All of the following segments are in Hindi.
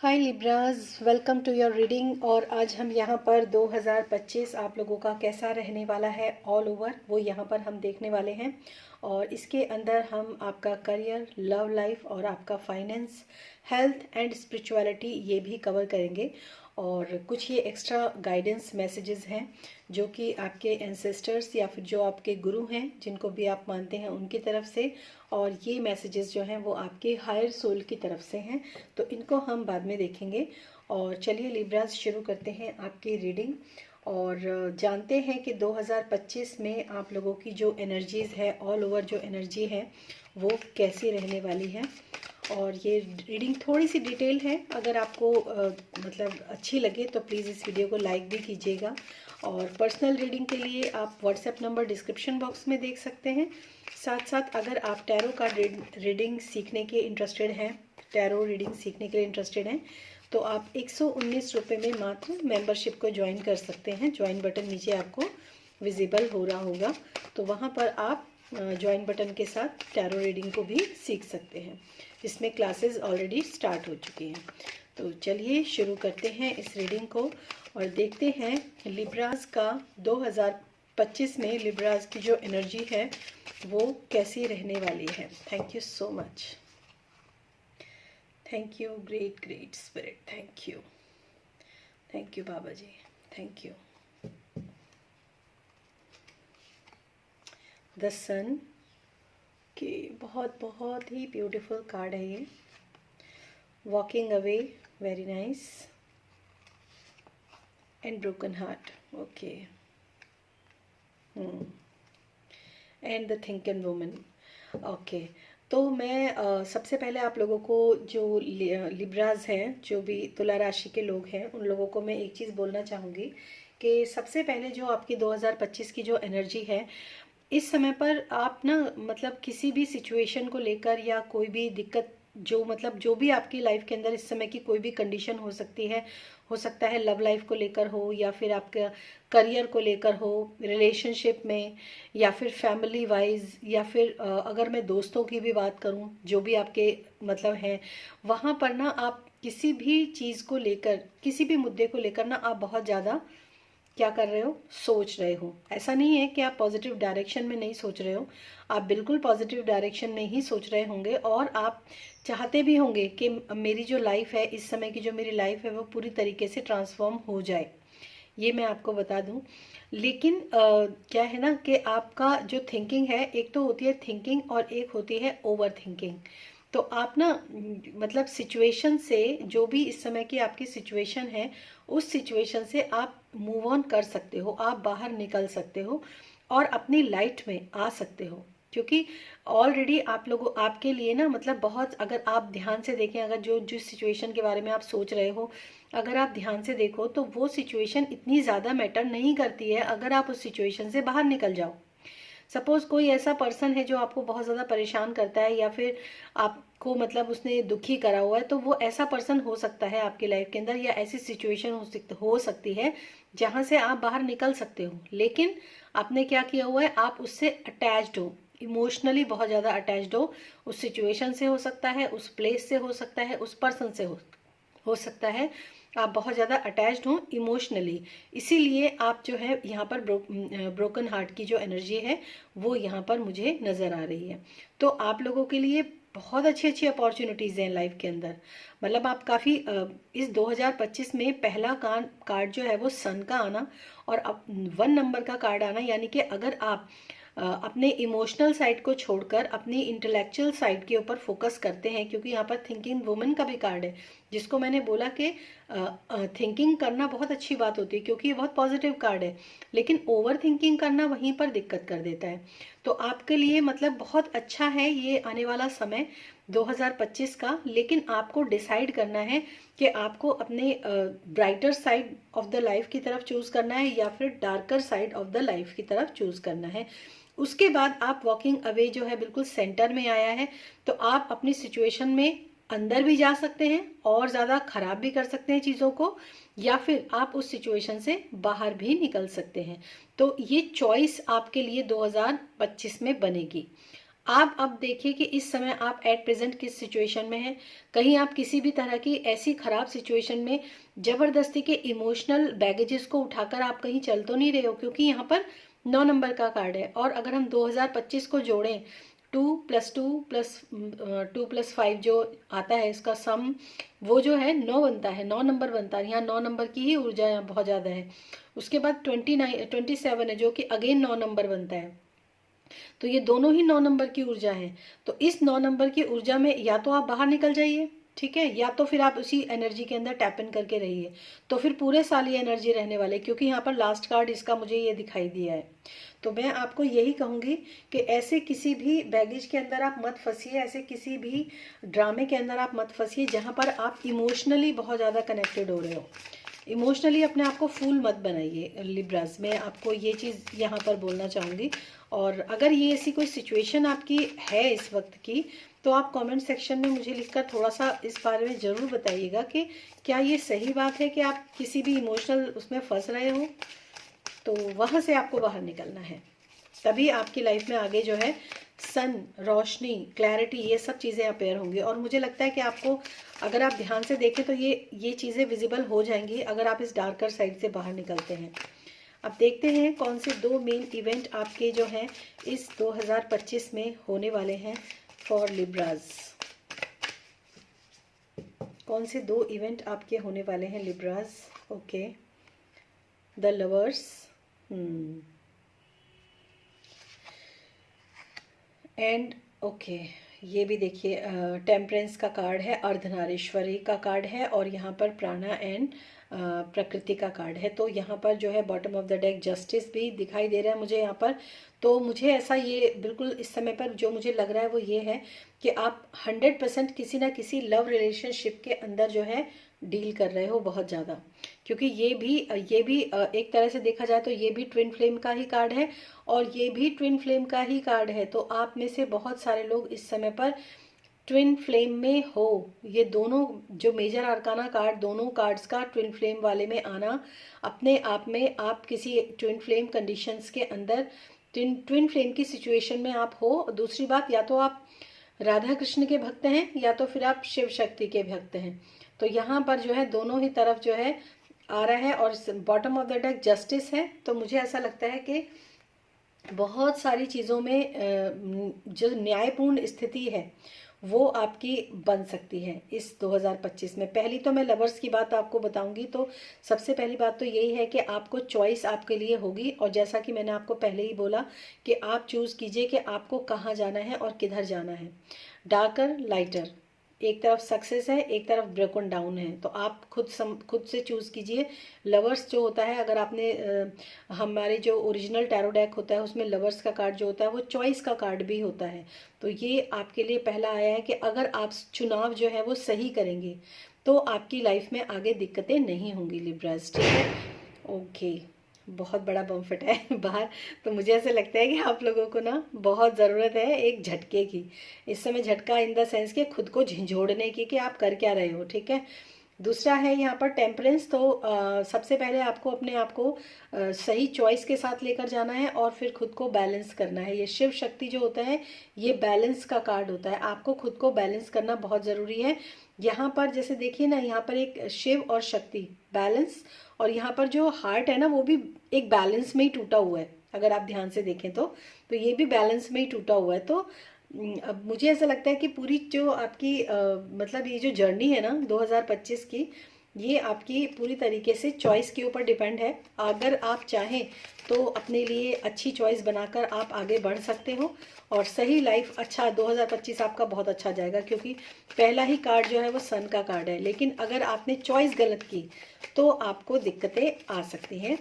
Hi Libras, welcome to your reading. और आज हम यहाँ पर 2025 आप लोगों का कैसा रहने वाला है ऑल ओवर, वो यहाँ पर हम देखने वाले हैं। और इसके अंदर हम आपका करियर, लव लाइफ और आपका फाइनेंस, हेल्थ एंड स्पिरिचुअलिटी ये भी कवर करेंगे। और कुछ ये एक्स्ट्रा गाइडेंस मैसेजेस हैं जो कि आपके एंसेस्टर्स या फिर जो आपके गुरु हैं, जिनको भी आप मानते हैं, उनकी तरफ से। और ये मैसेजेस जो हैं वो आपके हायर सोल की तरफ से हैं, तो इनको हम बाद में देखेंगे। और चलिए लिब्राज शुरू करते हैं आपकी रीडिंग और जानते हैं कि 2025 में आप लोगों की जो एनर्जीज़ है, ऑल ओवर जो एनर्जी है वो कैसी रहने वाली है। और ये रीडिंग थोड़ी सी डिटेल है, अगर आपको मतलब अच्छी लगे तो प्लीज़ इस वीडियो को लाइक भी कीजिएगा। और पर्सनल रीडिंग के लिए आप व्हाट्सएप नंबर डिस्क्रिप्शन बॉक्स में देख सकते हैं। साथ साथ अगर आप टैरो का रीडिंग सीखने के इंटरेस्टेड हैं, टैरो रीडिंग सीखने के लिए इंटरेस्टेड हैं, तो आप 119 रुपये में मात्र मेंबरशिप को ज्वाइन कर सकते हैं। ज्वाइन बटन नीचे आपको विजिबल हो रहा होगा, तो वहाँ पर आप ज्वाइन बटन के साथ टैरो रीडिंग को भी सीख सकते हैं। इसमें क्लासेस ऑलरेडी स्टार्ट हो चुकी हैं। तो चलिए शुरू करते हैं इस रीडिंग को और देखते हैं लिब्राज का 2025 में लिब्राज की जो एनर्जी है वो कैसी रहने वाली है। Thank you so much. Thank you great great spirit, thank you Baba ji, thank you. The sun के बहुत बहुत ही ब्यूटीफुल कार्ड है ये। Walking away, very nice. And broken heart, okay. And the thinking woman, okay. तो मैं सबसे पहले आप लोगों को, जो लिब्राज हैं, जो भी तुला राशि के लोग हैं, उन लोगों को मैं एक चीज़ बोलना चाहूँगी कि सबसे पहले जो आपकी 2025 की जो एनर्जी है, इस समय पर आप ना मतलब किसी भी सिचुएशन को लेकर या कोई भी दिक्कत, जो मतलब जो भी आपकी लाइफ के अंदर इस समय की कोई भी कंडीशन हो सकती है, हो सकता है लव लाइफ को लेकर हो या फिर आपका करियर को लेकर हो, रिलेशनशिप में, या फिर फैमिली वाइज, या फिर अगर मैं दोस्तों की भी बात करूं, जो भी आपके मतलब हैं, वहाँ पर ना आप किसी भी चीज़ को लेकर, किसी भी मुद्दे को लेकर ना आप बहुत ज़्यादा क्या कर रहे हो, सोच रहे हो। ऐसा नहीं है कि आप पॉजिटिव डायरेक्शन में नहीं सोच रहे हो, आप बिल्कुल पॉजिटिव डायरेक्शन में ही सोच रहे होंगे। और आप चाहते भी होंगे कि मेरी जो लाइफ है, इस समय की जो मेरी लाइफ है, वो पूरी तरीके से ट्रांसफॉर्म हो जाए, ये मैं आपको बता दूं। लेकिन क्या है ना कि आपका जो थिंकिंग है, एक तो होती है थिंकिंग और एक होती है ओवर थिंकिंग। तो आप ना मतलब सिचुएशन से, जो भी इस समय की आपकी सिचुएशन है, उस सिचुएशन से आप मूव ऑन कर सकते हो, आप बाहर निकल सकते हो और अपनी लाइट में आ सकते हो। क्योंकि ऑलरेडी आप लोगों, आपके लिए ना मतलब बहुत, अगर आप ध्यान से देखें, अगर जो जिस सिचुएशन के बारे में आप सोच रहे हो, अगर आप ध्यान से देखो तो वो सिचुएशन इतनी ज़्यादा मैटर नहीं करती है अगर आप उस सिचुएशन से बाहर निकल जाओ। सपोज कोई ऐसा पर्सन है जो आपको बहुत ज़्यादा परेशान करता है या फिर आपको मतलब उसने दुखी करा हुआ है, तो वो ऐसा पर्सन हो सकता है आपकी लाइफ के अंदर, या ऐसी सिचुएशन हो सकती है जहाँ से आप बाहर निकल सकते हो। लेकिन आपने क्या किया हुआ है, आप उससे अटैच्ड हो, इमोशनली बहुत ज़्यादा अटैच्ड हो। उस सिचुएशन से हो सकता है, उस प्लेस से हो सकता है, उस पर्सन से हो सकता है, आप बहुत ज़्यादा अटैच्ड हो इमोशनली। इसीलिए आप जो है यहाँ पर ब्रोकन हार्ट की जो एनर्जी है वो यहाँ पर मुझे नज़र आ रही है। तो आप लोगों के लिए बहुत अच्छी अच्छी अपॉर्चुनिटीज़ हैं लाइफ के अंदर। मतलब आप काफ़ी इस 2025 में पहला कार्ड जो है वो सन का आना और अब 1 नंबर का कार्ड आना, यानी कि अगर आप अपने इमोशनल साइड को छोड़कर अपनी इंटेलेक्चुअल साइड के ऊपर फोकस करते हैं, क्योंकि यहाँ पर थिंकिंग वुमन का भी कार्ड है, जिसको मैंने बोला कि थिंकिंग करना बहुत अच्छी बात होती है क्योंकि ये बहुत पॉजिटिव कार्ड है, लेकिन ओवर थिंकिंग करना वहीं पर दिक्कत कर देता है। तो आपके लिए मतलब बहुत अच्छा है ये आने वाला समय 2025 का। लेकिन आपको डिसाइड करना है कि आपको अपने brighter side of the life की तरफ चूज करना है या फिर darker side of the life की तरफ चूज करना है। उसके बाद आप वॉकिंग अवे जो है बिल्कुल सेंटर में आया है, तो आप अपनी सिचुएशन में अंदर भी जा सकते हैं और ज़्यादा खराब भी कर सकते हैं चीज़ों को, या फिर आप उस सिचुएशन से बाहर भी निकल सकते हैं। तो ये चॉइस आपके लिए 2025 में बनेगी। आप अब देखिए कि इस समय आप एट प्रेजेंट किस सिचुएशन में हैं। कहीं आप किसी भी तरह की ऐसी खराब सिचुएशन में जबरदस्ती के इमोशनल बैगेजेस को उठाकर आप कहीं चल तो नहीं रहे हो, क्योंकि यहाँ पर 9 नंबर का कार्ड है। और अगर हम 2025 को जोड़ें, 2+2+5 जो आता है इसका सम, वो जो है 9 बनता है, 9 नंबर बनता है। यहाँ 9 नंबर की ही ऊर्जा यहाँ बहुत ज़्यादा है। उसके बाद 27 है जो कि अगेन 9 नंबर बनता है। तो ये दोनों ही 9 नंबर की ऊर्जा है। तो इस 9 नंबर की ऊर्जा में या तो आप बाहर निकल जाइए, ठीक है, या तो फिर आप उसी एनर्जी के अंदर टैप इन करके रहिए। तो फिर पूरे साल ये एनर्जी रहने वाले, क्योंकि यहाँ पर लास्ट कार्ड इसका मुझे ये दिखाई दिया है। तो मैं आपको यही कहूँगी कि ऐसे किसी भी बैगेज के अंदर आप मत फंसिए, ऐसे किसी भी ड्रामे के अंदर आप मत फंसिए जहाँ पर आप इमोशनली बहुत ज़्यादा कनेक्टेड हो रहे हो। इमोशनली अपने आप को फूल मत बनाइए लिब्रास, मैं आपको ये चीज़ यहाँ पर बोलना चाहूँगी। और अगर ये ऐसी कोई सिचुएशन आपकी है इस वक्त की, तो आप कमेंट सेक्शन में मुझे लिखकर थोड़ा सा इस बारे में ज़रूर बताइएगा कि क्या ये सही बात है कि आप किसी भी इमोशनल उसमें फंस रहे हो। तो वहाँ से आपको बाहर निकलना है, तभी आपकी लाइफ में आगे जो है सन, रोशनी, क्लैरिटी, ये सब चीज़ें अपेयर होंगी। और मुझे लगता है कि आपको अगर आप ध्यान से देखें तो ये चीज़ें विजिबल हो जाएंगी अगर आप इस डार्कर साइड से बाहर निकलते हैं। अब देखते हैं कौन से 2 मेन इवेंट आपके जो हैं इस 2025 में होने वाले हैं फॉर लिब्रास। कौन से 2 इवेंट आपके होने वाले हैं Libras. Okay, the lovers and okay, ये भी देखिए टेम्परेंस का कार्ड है, अर्धनारीश्वरी का कार्ड है, और यहाँ पर प्राणा एंड प्रकृति का कार्ड है। तो यहाँ पर जो है bottom of the deck justice भी दिखाई दे रहा है मुझे यहाँ पर। तो मुझे ऐसा ये बिल्कुल इस समय पर जो मुझे लग रहा है वो ये है कि आप 100% किसी ना किसी लव रिलेशनशिप के अंदर जो है डील कर रहे हो बहुत ज़्यादा, क्योंकि ये भी एक तरह से देखा जाए तो ये भी ट्विन फ्लेम का ही कार्ड है और ये भी ट्विन फ्लेम का ही कार्ड है। तो आप में से बहुत सारे लोग इस समय पर ट्विन फ्लेम में हो। ये दोनों जो मेजर आर्काना कार्ड, दोनों कार्ड्स का ट्विन फ्लेम वाले में आना अपने आप में, आप किसी ट्विन फ्लेम कंडीशंस के अंदर ट्विन फ्लेम की सिचुएशन में आप हो। दूसरी बात, या तो आप राधा कृष्ण के भक्त हैं या तो फिर आप शिव शक्ति के भक्त हैं। तो यहाँ पर जो है दोनों ही तरफ जो है आ रहा है। और bottom of the deck justice है। तो मुझे ऐसा लगता है कि बहुत सारी चीज़ों में जो न्यायपूर्ण स्थिति है वो आपकी बन सकती है इस 2025 में। पहली तो मैं लवर्स की बात आपको बताऊंगी। तो सबसे पहली बात तो यही है कि आपको चॉइस आपके लिए होगी, और जैसा कि मैंने आपको पहले ही बोला कि आप चूज़ कीजिए कि आपको कहाँ जाना है और किधर जाना है। डार्कर, लाइटर, एक तरफ सक्सेस है, एक तरफ ब्रोकन डाउन है। तो आप खुद से चूज़ कीजिए। लवर्स जो होता है, अगर आपने हमारे जो ओरिजिनल टैरो डेक होता है उसमें लवर्स का कार्ड जो होता है वो चॉइस का कार्ड भी होता है। तो ये आपके लिए पहला आया है कि अगर आप चुनाव जो है वो सही करेंगे तो आपकी लाइफ में आगे दिक्कतें नहीं होंगी लिब्रास, ठीक है। ओके, बहुत बड़ा बम फटा है बाहर। तो मुझे ऐसा लगता है कि आप लोगों को ना बहुत ज़रूरत है एक झटके की इस समय। झटका इन द सेंस कि खुद को झंझोड़ने की कि आप कर क्या रहे हो, ठीक है। दूसरा है यहाँ पर टेम्परेंस। तो सबसे पहले आपको अपने आप को सही चॉइस के साथ लेकर जाना है और फिर खुद को बैलेंस करना है। ये शिव शक्ति जो होता है ये बैलेंस का कार्ड होता है। आपको खुद को बैलेंस करना बहुत ज़रूरी है। यहाँ पर जैसे देखिए ना, यहाँ पर एक शिव और शक्ति बैलेंस, और यहाँ पर जो हार्ट है ना वो भी एक बैलेंस में ही टूटा हुआ है। अगर आप ध्यान से देखें तो ये भी बैलेंस में ही टूटा हुआ है। तो अब मुझे ऐसा लगता है कि पूरी जो आपकी मतलब ये जो जर्नी है ना 2025 की, ये आपकी पूरी तरीके से चॉइस के ऊपर डिपेंड है। अगर आप चाहें तो अपने लिए अच्छी चॉइस बनाकर आप आगे बढ़ सकते हो और सही लाइफ। अच्छा 2025 आपका बहुत अच्छा जाएगा, क्योंकि पहला ही कार्ड जो है वो सन का कार्ड है। लेकिन अगर आपने चॉइस गलत की तो आपको दिक्कतें आ सकती हैं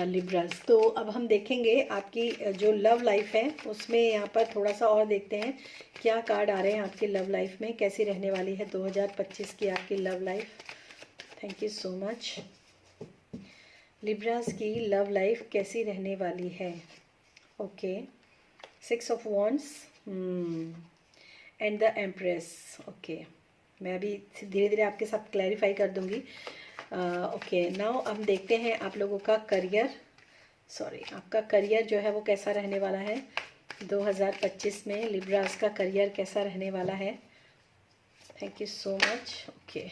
लिब्रास। तो अब हम देखेंगे आपकी जो लव लाइफ है उसमें यहाँ पर थोड़ा सा और देखते हैं क्या कार्ड आ रहे हैं आपकी लव लाइफ में, कैसी रहने वाली है 2025 की आपकी love life. Thank you so much. Libras की लव लाइफ कैसी रहने वाली है। Okay, 6 of wands and the empress. Okay, मैं अभी धीरे धीरे आपके साथ क्लैरिफाई कर दूंगी। ओके, नाउ हम देखते हैं आप लोगों का करियर, आपका करियर जो है वो कैसा रहने वाला है 2025 में लिब्रास का करियर कैसा रहने वाला है। Thank you so much. Okay,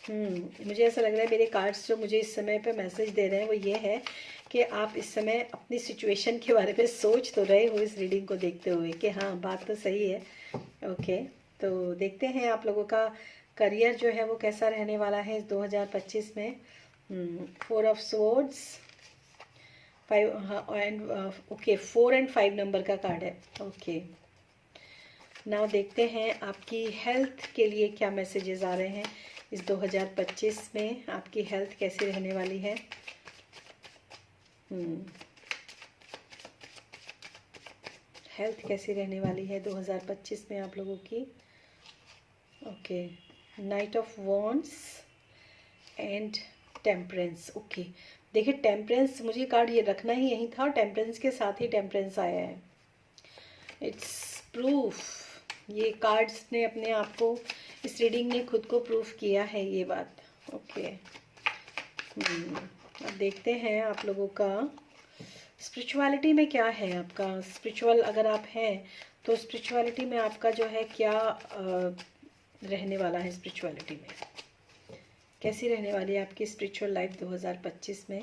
मुझे ऐसा लग रहा है मेरे कार्ड्स जो मुझे इस समय पे मैसेज दे रहे हैं वो ये है कि आप इस समय अपनी सिचुएशन के बारे में सोच तो रहे हो इस रीडिंग को देखते हुए कि हाँ बात तो सही है। ओके, तो देखते हैं आप लोगों का करियर जो है वो कैसा रहने वाला है इस 2025 में। 4 of swords, 5 and okay 4 and 5 number का कार्ड है। ओके, नाउ देखते हैं आपकी हेल्थ के लिए क्या मैसेजेस आ रहे हैं इस 2025 में। आपकी हेल्थ कैसी रहने वाली है। हेल्थ कैसी रहने वाली है 2025 में आप लोगों की। Okay, night of wands and temperance. Okay, देखिए टेम्परेंस, मुझे कार्ड ये रखना ही यही था, टेम्परेंस के साथ ही टेम्परेंस आया है। इट्स प्रूफ, ये कार्ड्स ने अपने आप को, इस रीडिंग ने खुद को प्रूफ किया है ये बात। ओके, अब देखते हैं आप लोगों का स्पिरिचुअलिटी में क्या है। आपका स्पिरिचुअल अगर आप हैं तो स्पिरिचुअलिटी में आपका जो है क्या रहने वाला है। स्पिरिचुअलिटी में कैसी रहने वाली है आपकी स्पिरिचुअल लाइफ 2025 में।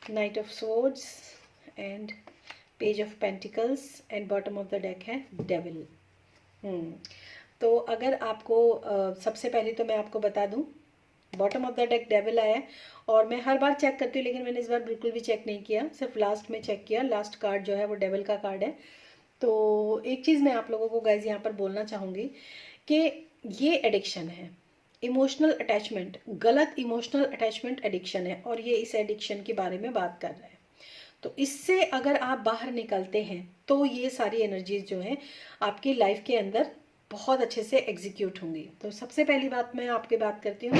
Night of swords and page of pentacles and bottom of the deck है डेविल। तो अगर आपको सबसे पहले तो मैं आपको बता दूं, bottom of the deck devil आया है और मैं हर बार चेक करती हूँ लेकिन मैंने इस बार बिल्कुल भी चेक नहीं किया, सिर्फ लास्ट में चेक किया। लास्ट कार्ड जो है वो डेविल का कार्ड है। तो एक चीज़ मैं आप लोगों को गाइज यहाँ पर बोलना चाहूँगी कि ये एडिक्शन है, इमोशनल अटैचमेंट, गलत इमोशनल अटैचमेंट एडिक्शन है और ये इस एडिक्शन के बारे में बात कर रहे हैं। तो इससे अगर आप बाहर निकलते हैं तो ये सारी एनर्जीज जो हैं आपकी लाइफ के अंदर बहुत अच्छे से एग्जीक्यूट होंगी। तो सबसे पहली बात मैं आपकी बात करती हूँ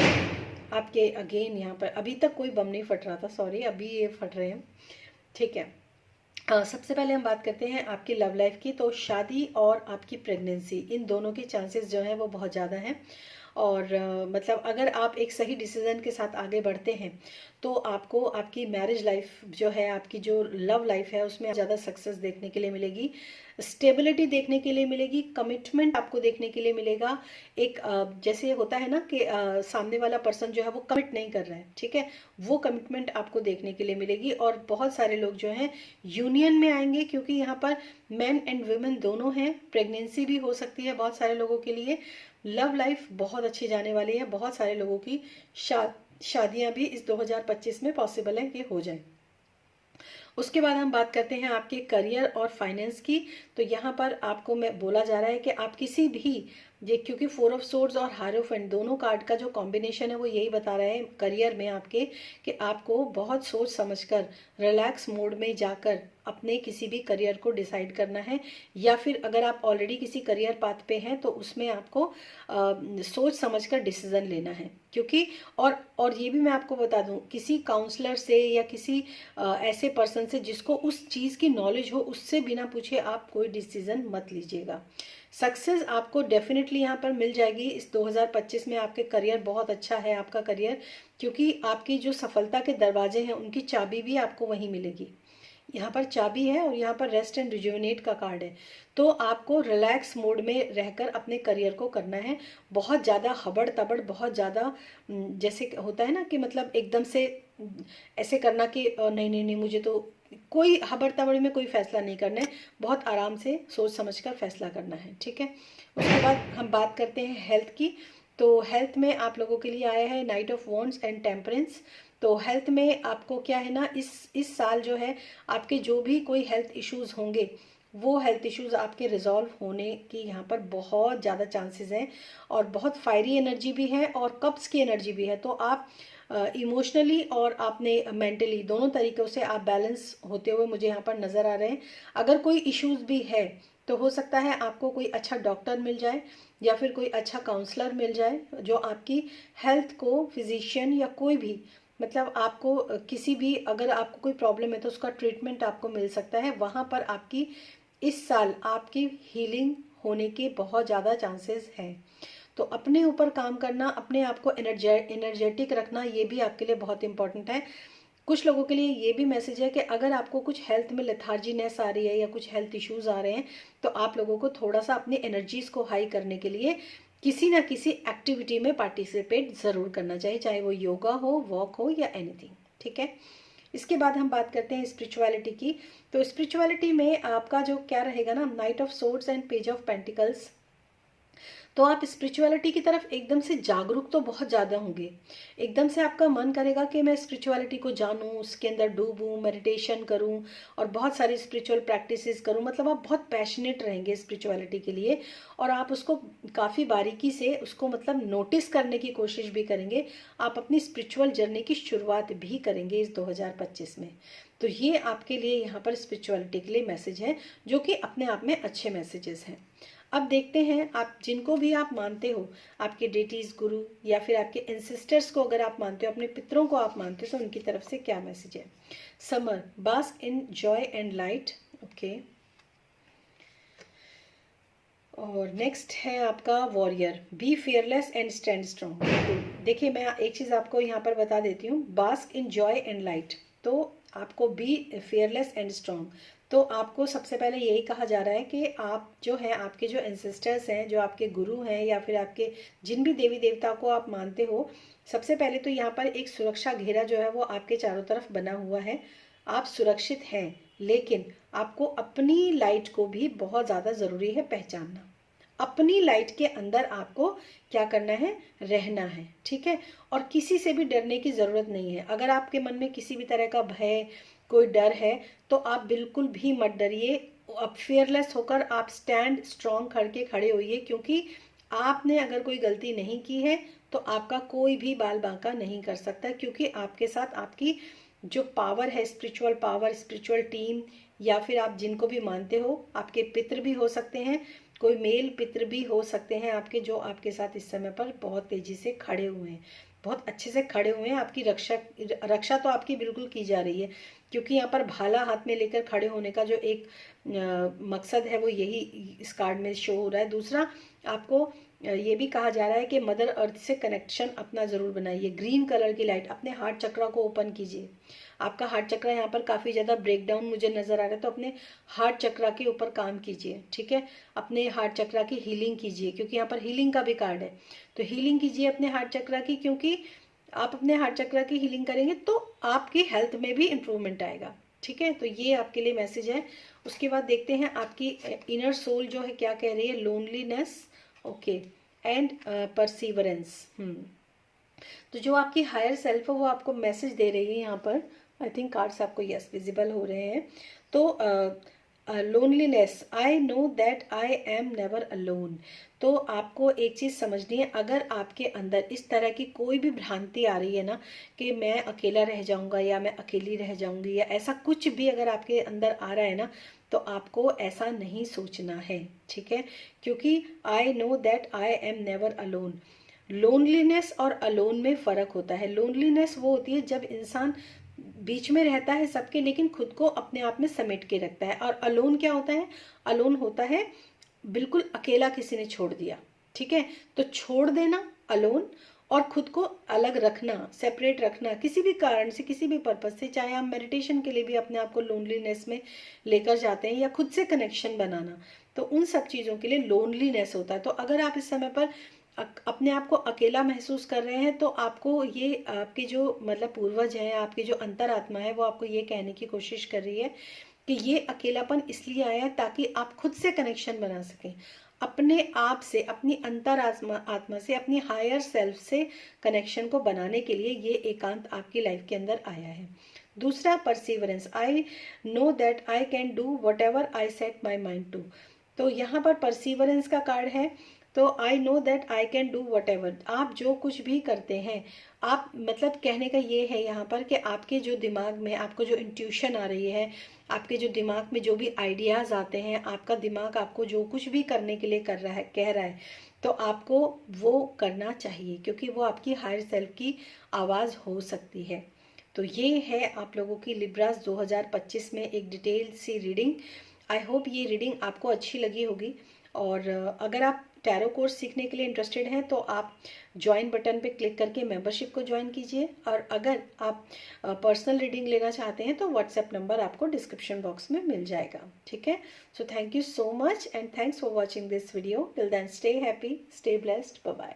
आपके, अगेन यहाँ पर अभी तक कोई बम नहीं फट रहा था, सॉरी अभी ये फट रहे हैं, ठीक है। सबसे पहले हम बात करते हैं आपकी लव लाइफ की। तो शादी और आपकी प्रेगनेंसी, इन दोनों के चांसेस जो हैं वो बहुत ज़्यादा हैं और मतलब अगर आप एक सही डिसीजन के साथ आगे बढ़ते हैं तो आपको आपकी मैरिज लाइफ जो है, आपकी जो लव लाइफ है उसमें ज़्यादा सक्सेस देखने के लिए मिलेगी, स्टेबिलिटी देखने के लिए मिलेगी, कमिटमेंट आपको देखने के लिए मिलेगा। एक जैसे होता है ना कि सामने वाला पर्सन जो है वो कमिट नहीं कर रहा है, ठीक है, वो कमिटमेंट आपको देखने के लिए मिलेगी। और बहुत सारे लोग जो हैं यूनियन में आएंगे क्योंकि यहाँ पर मैन एंड वुमेन दोनों हैं। प्रेगनेंसी भी हो सकती है बहुत सारे लोगों के लिए। लव लाइफ बहुत अच्छी जाने वाली है, बहुत सारे लोगों की शादियां भी इस 2025 में पॉसिबल है कि हो जाए। उसके बाद हम बात करते हैं आपके करियर और फाइनेंस की। तो यहाँ पर आपको मैं बोला जा रहा है कि आप किसी भी ये, क्योंकि 4 ऑफ सोर्ड्स और हायरोफेंट दोनों कार्ड का जो कॉम्बिनेशन है वो यही बता रहे हैं करियर में आपके कि आपको बहुत सोच समझकर रिलैक्स मोड में जाकर अपने किसी भी करियर को डिसाइड करना है, या फिर अगर आप ऑलरेडी किसी करियर पाथ पे हैं तो उसमें आपको सोच समझकर डिसीजन लेना है। क्योंकि और ये भी मैं आपको बता दूं, किसी काउंसलर से या किसी ऐसे पर्सन से जिसको उस चीज़ की नॉलेज हो, उससे बिना पूछे आप कोई डिसीजन मत लीजिएगा। सक्सेस आपको डेफिनेटली यहाँ पर मिल जाएगी इस 2025 में। आपके करियर बहुत अच्छा है आपका करियर, क्योंकि आपकी जो सफलता के दरवाजे हैं उनकी चाबी भी आपको वहीं मिलेगी। यहाँ पर चाबी है और यहाँ पर रेस्ट एंड रिजुविनेट का कार्ड है। तो आपको रिलैक्स मोड में रहकर अपने करियर को करना है। बहुत ज़्यादा हबड़ तबड़, बहुत ज़्यादा जैसे होता है ना कि मतलब एकदम से ऐसे करना कि नहीं नहीं नहीं मुझे तो, कोई हबड़ तबड़ में कोई फैसला नहीं करना है, बहुत आराम से सोच समझकर फैसला करना है, ठीक है। उसके बाद हम बात करते हैं हेल्थ की। तो हेल्थ में आप लोगों के लिए आया है night of wands and temperance. तो हेल्थ में आपको क्या है ना, इस साल जो है आपके जो भी कोई हेल्थ इश्यूज होंगे वो हेल्थ इश्यूज आपके रिजॉल्व होने की यहाँ पर बहुत ज़्यादा चांसेस हैं। और बहुत फायरी एनर्जी भी है और कब्ज की एनर्जी भी है। तो आप इमोशनली और आपने मेंटली दोनों तरीक़ों से आप बैलेंस होते हुए मुझे यहाँ पर नज़र आ रहे हैं। अगर कोई इश्यूज भी है तो हो सकता है आपको कोई अच्छा डॉक्टर मिल जाए या फिर कोई अच्छा काउंसलर मिल जाए जो आपकी हेल्थ को, फिजिशियन या कोई भी, मतलब आपको किसी भी, अगर आपको कोई प्रॉब्लम है तो उसका ट्रीटमेंट आपको मिल सकता है। वहाँ पर आपकी इस साल आपकी हीलिंग होने के बहुत ज़्यादा चांसेस हैं। तो अपने ऊपर काम करना, अपने आप को एनर्जेटिक रखना, ये भी आपके लिए बहुत इंपॉर्टेंट है। कुछ लोगों के लिए ये भी मैसेज है कि अगर आपको कुछ हेल्थ में लेथार्जीनेस आ रही है या कुछ हेल्थ इश्यूज आ रहे हैं, तो आप लोगों को थोड़ा सा अपनी एनर्जीज को हाई करने के लिए किसी ना किसी एक्टिविटी में पार्टिसिपेट ज़रूर करना चाहिए, चाहे वो योगा हो, वॉक हो या एनीथिंग। ठीक है, इसके बाद हम बात करते हैं स्पिरिचुअलिटी की। तो स्पिरिचुअलिटी में आपका जो क्या रहेगा ना, night of swords and page of pentacles. तो आप स्पिरिचुअलिटी की तरफ एकदम से जागरूक तो बहुत ज़्यादा होंगे, एकदम से आपका मन करेगा कि मैं स्पिरिचुअलिटी को जानूं, उसके अंदर डूबूं, मेडिटेशन करूं और बहुत सारी स्पिरिचुअल प्रैक्टिसेस करूं। मतलब आप बहुत पैशनेट रहेंगे स्पिरिचुअलिटी के लिए और आप उसको काफ़ी बारीकी से उसको मतलब नोटिस करने की कोशिश भी करेंगे। आप अपनी स्पिरिचुअल जर्नी की शुरुआत भी करेंगे इस 2025 में। तो ये आपके लिए यहाँ पर स्पिरिचुअलिटी के लिए मैसेज है, जो कि अपने आप में अच्छे मैसेजेस हैं। अब देखते हैं आप जिनको भी आप मानते हो, आपके डेटीज, गुरु या फिर आपके एंसेस्टर्स को अगर आप मानते हो, अपने पितरों को आप मानते हो, तो उनकी तरफ से क्या मैसेज है। Summer, bask in joy and light. Okay, और नेक्स्ट है आपका warrior, be fearless and stand strong. देखिए मैं एक चीज़ आपको यहाँ पर बता देती हूँ, bask in joy and light, तो आपको बी फियरलेस एंड स्ट्रॉन्ग। तो आपको सबसे पहले यही कहा जा रहा है कि आप जो है, आपके जो एंसेस्टर्स हैं, जो आपके गुरु हैं या फिर आपके जिन भी देवी देवता को आप मानते हो, सबसे पहले तो यहाँ पर एक सुरक्षा घेरा जो है वो आपके चारों तरफ बना हुआ है। आप सुरक्षित हैं, लेकिन आपको अपनी लाइट को भी बहुत ज़्यादा ज़रूरी है पहचानना। अपनी लाइट के अंदर आपको क्या करना है, रहना है। ठीक है, और किसी से भी डरने की ज़रूरत नहीं है। अगर आपके मन में किसी भी तरह का भय, कोई डर है, तो आप बिल्कुल भी मत डरिए। अब फियरलेस होकर आप स्टैंड स्ट्रॉन्ग करके खड़े होइए, क्योंकि आपने अगर कोई गलती नहीं की है तो आपका कोई भी बाल बांका नहीं कर सकता, क्योंकि आपके साथ आपकी जो पावर है, स्पिरिचुअल पावर, स्पिरिचुअल टीम, या फिर आप जिनको भी मानते हो, आपके पितृ भी हो सकते हैं, कोई मेल पितृ भी हो सकते हैं आपके, जो आपके साथ इस समय पर बहुत तेजी से खड़े हुए हैं, बहुत अच्छे से खड़े हुए हैं। आपकी रक्षा तो आपकी बिल्कुल की जा रही है, क्योंकि यहाँ पर भाला हाथ में लेकर खड़े होने का जो एक मकसद है वो यही इस कार्ड में शो हो रहा है। दूसरा, आपको ये भी कहा जा रहा है कि मदर अर्थ से कनेक्शन अपना ज़रूर बनाइए। ग्रीन कलर की लाइट, अपने हार्ट चक्रा को ओपन कीजिए। आपका हार्ट चक्रा यहाँ पर काफ़ी ज़्यादा ब्रेकडाउन मुझे नज़र आ रहा है, तो अपने हार्ट चक्रा के ऊपर काम कीजिए। ठीक है, अपने हार्ट चक्रा की हीलिंग कीजिए, क्योंकि यहाँ पर हीलिंग का भी कार्ड है। तो हीलिंग कीजिए अपने हार्ट चक्रा की, क्योंकि आप अपने हार्ट चक्रा की हीलिंग करेंगे तो आपकी हेल्थ में भी इम्प्रूवमेंट आएगा। ठीक है, तो ये आपके लिए मैसेज है। उसके बाद देखते हैं आपकी इनर सोल जो है क्या कह रही है। Loneliness, okay, and perseverance. तो जो आपकी हायर सेल्फ है वो आपको मैसेज दे रही है यहाँ पर। आई थिंक कार्ड्स आपको यस विजिबल हो रहे हैं। तो loneliness, I know that I am never alone. तो आपको एक चीज़ समझनी है, अगर आपके अंदर इस तरह की कोई भी भ्रांति आ रही है ना कि मैं अकेला रह जाऊंगा या मैं अकेली रह जाऊंगी, या ऐसा कुछ भी अगर आपके अंदर आ रहा है ना, तो आपको ऐसा नहीं सोचना है। ठीक है, क्योंकि आई know that I am never alone. Loneliness और अलोन में फ़र्क होता है। लोनलीनेस वो होती है जब इंसान बीच में रहता है सबके, लेकिन खुद को अपने आप में समेट के रखता है। और अलोन क्या होता है, अलोन होता है बिल्कुल अकेला किसी ने छोड़ दिया। ठीक है, तो छोड़ देना अलोन, और खुद को अलग रखना, सेपरेट रखना किसी भी कारण से, किसी भी पर्पज से, चाहे आप मेडिटेशन के लिए भी अपने आप को लोनलीनेस में लेकर जाते हैं या खुद से कनेक्शन बनाना, तो उन सब चीज़ों के लिए लोनलीनेस होता है। तो अगर आप इस समय पर अपने आप को अकेला महसूस कर रहे हैं, तो आपको ये आपके जो मतलब पूर्वज हैं, आपकी जो अंतरात्मा है, वो आपको ये कहने की कोशिश कर रही है कि ये अकेलापन इसलिए आया है ताकि आप खुद से कनेक्शन बना सकें, अपने आप से, अपनी आत्मा से, अपनी हायर सेल्फ से कनेक्शन को बनाने के लिए ये एकांत आपकी लाइफ के अंदर आया है। दूसरा, perseverance, I know that I can do whatever I set my mind to. तो यहाँ पर परसिवरेंस का कार्ड है। तो I know that I can do whatever, आप जो कुछ भी करते हैं, आप मतलब कहने का ये है यहाँ पर कि आपके जो दिमाग में आपको जो इंट्यूशन आ रही है, आपके जो दिमाग में जो भी आइडियाज़ आते हैं, आपका दिमाग आपको जो कुछ भी करने के लिए कर रहा है, कह रहा है, तो आपको वो करना चाहिए, क्योंकि वो आपकी हायर सेल्फ की आवाज़ हो सकती है। तो ये है आप लोगों की लिब्रास 2025 में एक डिटेल सी रीडिंग। आई होप ये रीडिंग आपको अच्छी लगी होगी। और अगर आप टैरो कोर्स सीखने के लिए इंटरेस्टेड हैं तो आप ज्वाइन बटन पे क्लिक करके मेंबरशिप को ज्वाइन कीजिए। और अगर आप पर्सनल रीडिंग लेना चाहते हैं तो व्हाट्सएप नंबर आपको डिस्क्रिप्शन बॉक्स में मिल जाएगा। ठीक है, so thank you so much and thanks for watching this video. Till then stay happy, stay blessed, bye bye.